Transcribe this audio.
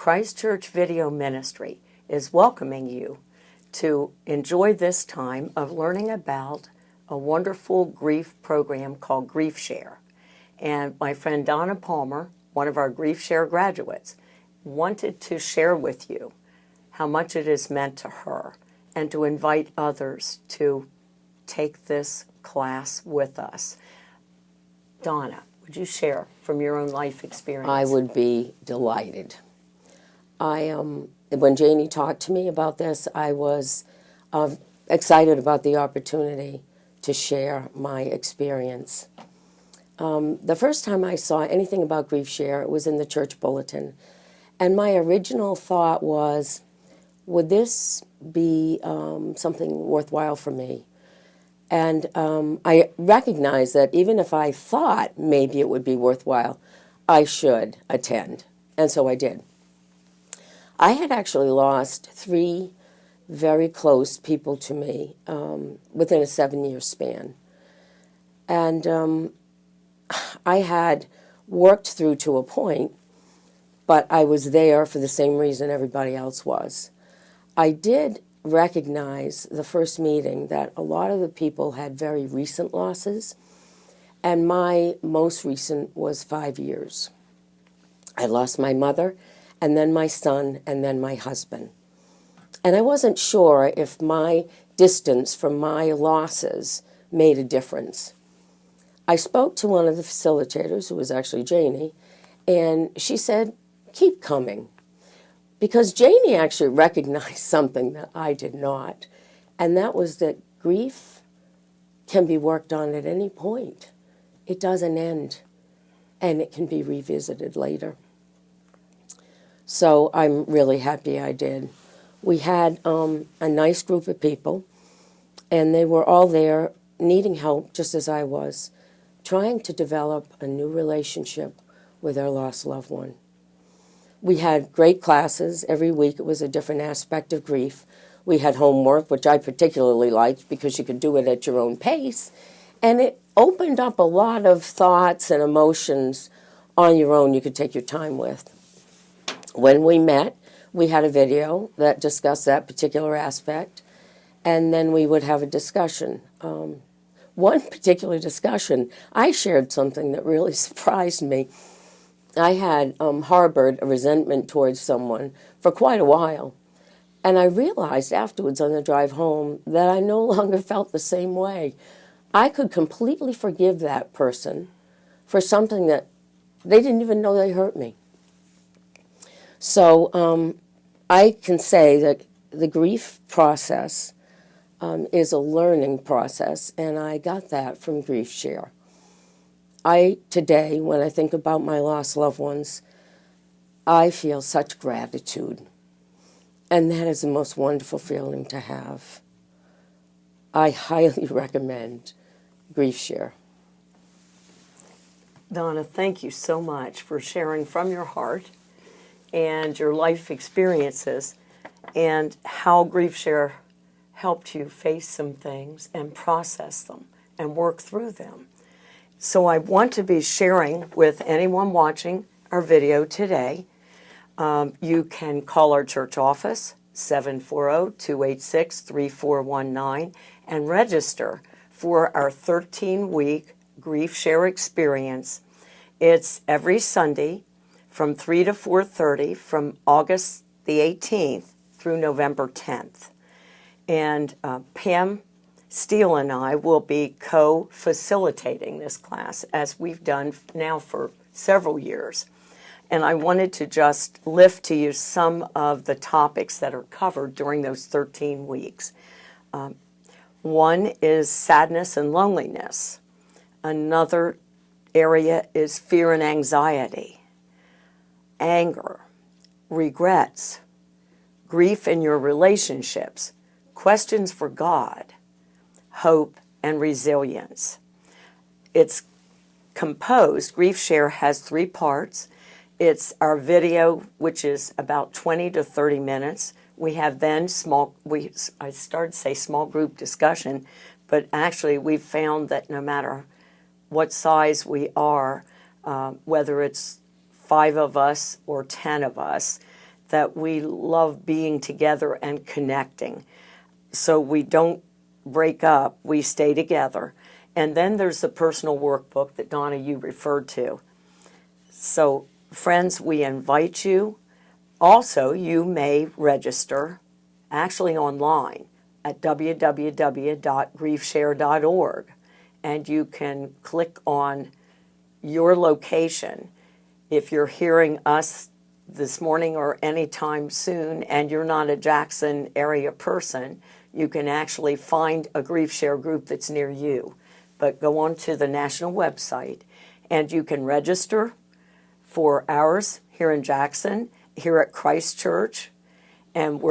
Christchurch Video Ministry is welcoming you to enjoy this time of learning about a wonderful grief program called Grief Share. And my friend Donna Palmer, one of our Grief Share graduates, wanted to share with you how much it has meant to her and to invite others to take this class with us. Donna, would you share from your own life experience? I would be delighted. When Janie talked to me about this, I was excited about the opportunity to share my experience. The first time I saw anything about Grief Share, it was in the church bulletin. And my original thought was, would this be something worthwhile for me? And I recognized that even if I thought maybe it would be worthwhile, I should attend. And so I did. I had actually lost 3 very close people to me within a 7-year span. And I had worked through to a point, but I was there for the same reason everybody else was. I did recognize the first meeting that a lot of the people had very recent losses, and my most recent was 5 years. I lost my mother, and then my son, and then my husband. And I wasn't sure if my distance from my losses made a difference. I spoke to one of the facilitators, who was actually Janie, and she said, keep coming. Because Janie actually recognized something that I did not, and that was that grief can be worked on at any point. It doesn't end, and it can be revisited later. So I'm really happy I did. We had a nice group of people, and they were all there needing help, just as I was, trying to develop a new relationship with their lost loved one. We had great classes. Every week it was a different aspect of grief. We had homework, which I particularly liked because you could do it at your own pace, and it opened up a lot of thoughts and emotions on your own you could take your time with. When we met, we had a video that discussed that particular aspect, and then we would have a discussion. One particular discussion, I shared something that really surprised me. I had harbored a resentment towards someone for quite a while, and I realized afterwards on the drive home that I no longer felt the same way. I could completely forgive that person for something that they didn't even know they hurt me. So I can say that the grief process is a learning process, and I got that from Grief Share. Today, when I think about my lost loved ones, I feel such gratitude, and that is the most wonderful feeling to have. I highly recommend Grief Share. Donna, thank you so much for sharing from your heart and your life experiences and how Grief Share helped you face some things and process them and work through them. So I want to be sharing with anyone watching our video today. You can call our church office, 740-286-3419, and register for our 13-week Grief Share experience. It's every Sunday from 3 to 4:30 from August the 18th through November 10th. And Pam Steele and I will be co-facilitating this class, as we've done now for several years. And I wanted to just lift to you some of the topics that are covered during those 13 weeks. One is sadness and loneliness. Another area is fear and anxiety, anger, regrets, grief in your relationships, questions for God, hope, and resilience. It's composed, Grief Share has 3 parts. It's our video, which is about 20 to 30 minutes. We have then I started to say small group discussion, but actually we've found that no matter what size we are, whether it's 5 of us or 10 of us, that we love being together and connecting. So we don't break up, we stay together. And then there's the personal workbook that Donna, you referred to. So friends, we invite you. Also, you may register actually online at www.griefshare.org, and you can click on your location. If you're hearing us this morning or anytime soon and you're not a Jackson area person, you can actually find a Grief Share group that's near you. But go on to the national website and you can register for ours here in Jackson, here at Christ Church, and we're